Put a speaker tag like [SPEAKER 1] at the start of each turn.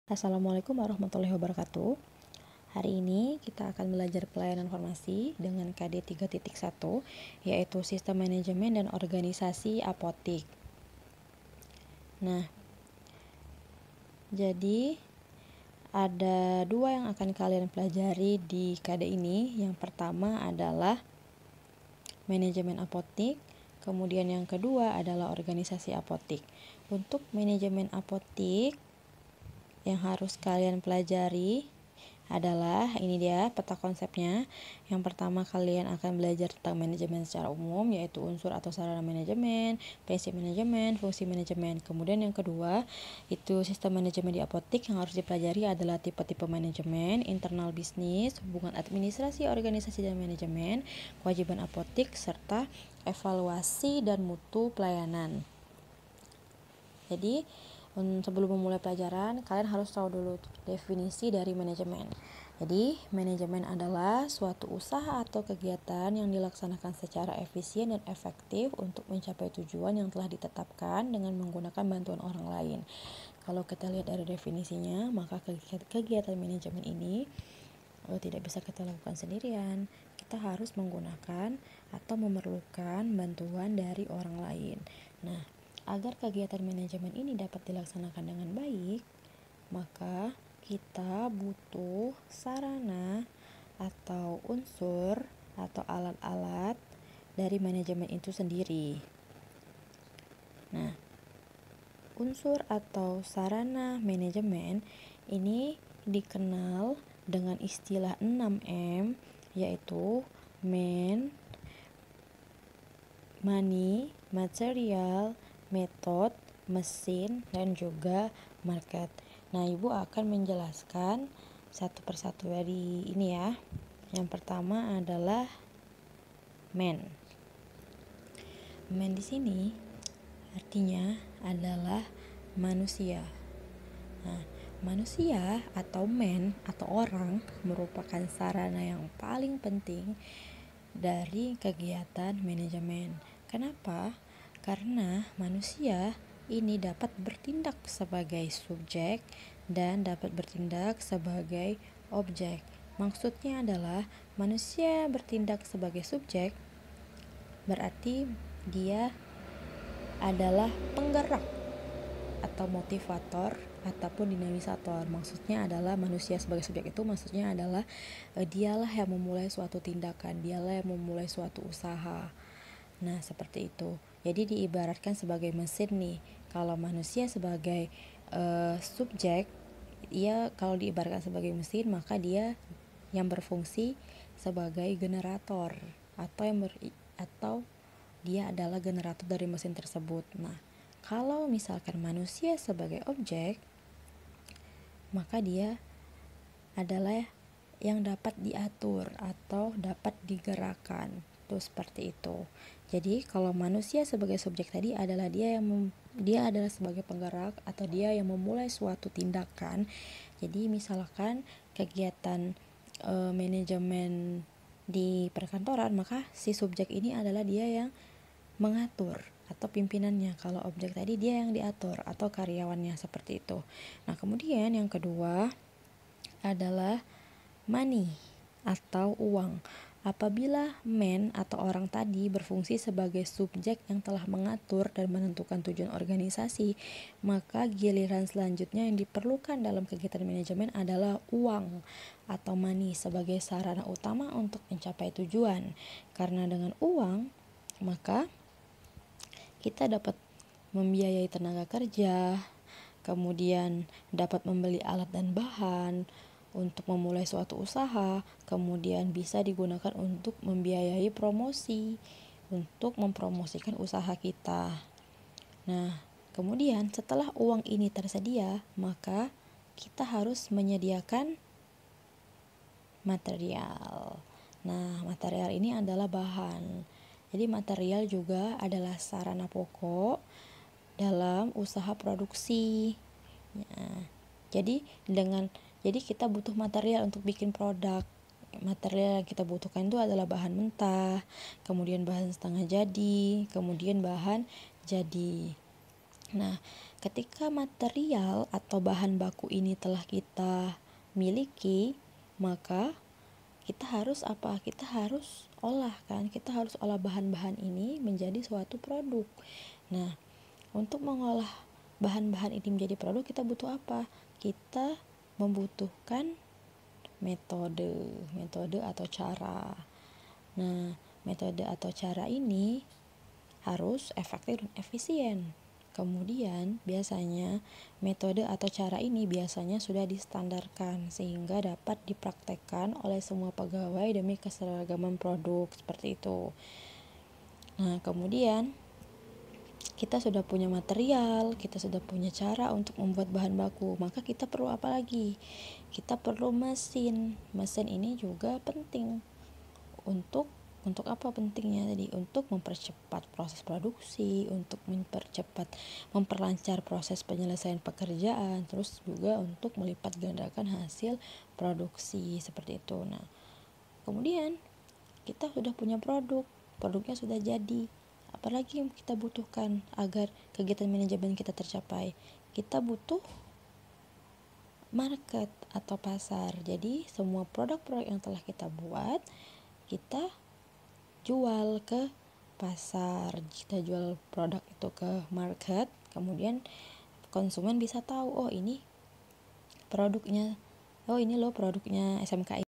[SPEAKER 1] Assalamualaikum warahmatullahi wabarakatuh. Hari ini kita akan belajar pelayanan farmasi dengan KD 3.1, yaitu Sistem Manajemen dan Organisasi Apotik. Nah, jadi ada dua yang akan kalian pelajari di KD ini. Yang pertama adalah manajemen apotik, kemudian yang kedua adalah organisasi apotik. Untuk manajemen apotik yang harus kalian pelajari adalah ini dia peta konsepnya. Yang pertama kalian akan belajar tentang manajemen secara umum, yaitu unsur atau sarana manajemen, prinsip manajemen, fungsi manajemen. Kemudian yang kedua itu sistem manajemen di apotik. Yang harus dipelajari adalah tipe-tipe manajemen, internal bisnis, hubungan administrasi, organisasi dan manajemen, kewajiban apotik, serta evaluasi dan mutu pelayanan. Jadi sebelum memulai pelajaran, kalian harus tahu dulu definisi dari manajemen. Jadi, manajemen adalah suatu usaha atau kegiatan yang dilaksanakan secara efisien dan efektif untuk mencapai tujuan yang telah ditetapkan dengan menggunakan bantuan orang lain. Kalau kita lihat dari definisinya, maka kegiatan manajemen ini tidak bisa kita lakukan sendirian. Kita harus menggunakan atau memerlukan bantuan dari orang lain. Nah, agar kegiatan manajemen ini dapat dilaksanakan dengan baik, maka kita butuh sarana atau unsur atau alat-alat dari manajemen itu sendiri. Nah, unsur atau sarana manajemen ini dikenal dengan istilah 6M, yaitu man, money, material, metode, mesin, dan juga market. Nah, Ibu akan menjelaskan satu persatu dari ini ya. Yang pertama adalah man. Man di sini artinya adalah manusia. Nah, manusia atau man atau orang merupakan sarana yang paling penting dari kegiatan manajemen. Kenapa? Karena manusia ini dapat bertindak sebagai subjek dan dapat bertindak sebagai objek. Maksudnya adalah manusia bertindak sebagai subjek berarti dia adalah penggerak atau motivator ataupun dinamisator. Maksudnya adalah manusia sebagai subjek itu maksudnya adalah dialah yang memulai suatu tindakan, dialah yang memulai suatu usaha. Nah, seperti itu. Jadi diibaratkan sebagai mesin nih. Kalau manusia sebagai subjek, ia kalau diibaratkan sebagai mesin, maka dia yang berfungsi sebagai generator atau dia adalah generator dari mesin tersebut. Nah, kalau misalkan manusia sebagai objek, maka dia adalah yang dapat diatur atau dapat digerakkan. Tuh seperti itu. Jadi kalau manusia sebagai subjek tadi adalah dia adalah sebagai penggerak atau dia yang memulai suatu tindakan. Jadi misalkan kegiatan manajemen di perkantoran, maka si subjek ini adalah dia yang mengatur atau pimpinannya. Kalau objek tadi dia yang diatur atau karyawannya, seperti itu. Nah, kemudian yang kedua adalah money atau uang. Apabila man atau orang tadi berfungsi sebagai subjek yang telah mengatur dan menentukan tujuan organisasi, maka giliran selanjutnya yang diperlukan dalam kegiatan manajemen adalah uang atau money sebagai sarana utama untuk mencapai tujuan. Karena dengan uang, maka kita dapat membiayai tenaga kerja, kemudian dapat membeli alat dan bahan untuk memulai suatu usaha, kemudian bisa digunakan untuk membiayai promosi, untuk mempromosikan usaha kita. Nah, kemudian setelah uang ini tersedia, maka kita harus menyediakan material. Nah, material ini adalah bahan. Jadi material juga adalah sarana pokok dalam usaha produksi. Nah, jadi kita butuh material untuk bikin produk. Material yang kita butuhkan itu adalah bahan mentah, kemudian bahan setengah jadi, kemudian bahan jadi. Nah, ketika material atau bahan baku ini telah kita miliki, maka kita harus apa? Kita harus olah kan? Kita harus olah bahan-bahan ini menjadi suatu produk. Nah, untuk mengolah bahan-bahan ini menjadi produk kita butuh apa? Kita membutuhkan metode atau cara. Nah, metode atau cara ini harus efektif dan efisien. Kemudian biasanya metode atau cara ini biasanya sudah distandarkan sehingga dapat dipraktekkan oleh semua pegawai demi keseragaman produk seperti itu. Nah, kemudian kita sudah punya material, kita sudah punya cara untuk membuat bahan baku, maka kita perlu apa lagi? Kita perlu mesin. Mesin ini juga penting untuk apa pentingnya tadi? Untuk mempercepat proses produksi, untuk memperlancar proses penyelesaian pekerjaan, terus juga untuk melipat gandakan hasil produksi seperti itu. Nah, kemudian kita sudah punya produknya sudah jadi. Apalagi yang kita butuhkan agar kegiatan manajemen kita tercapai? Kita butuh market atau pasar. Jadi semua produk-produk yang telah kita buat, kita jual ke pasar, kita jual produk itu ke market, kemudian konsumen bisa tahu, oh ini produknya, oh ini loh produknya SMK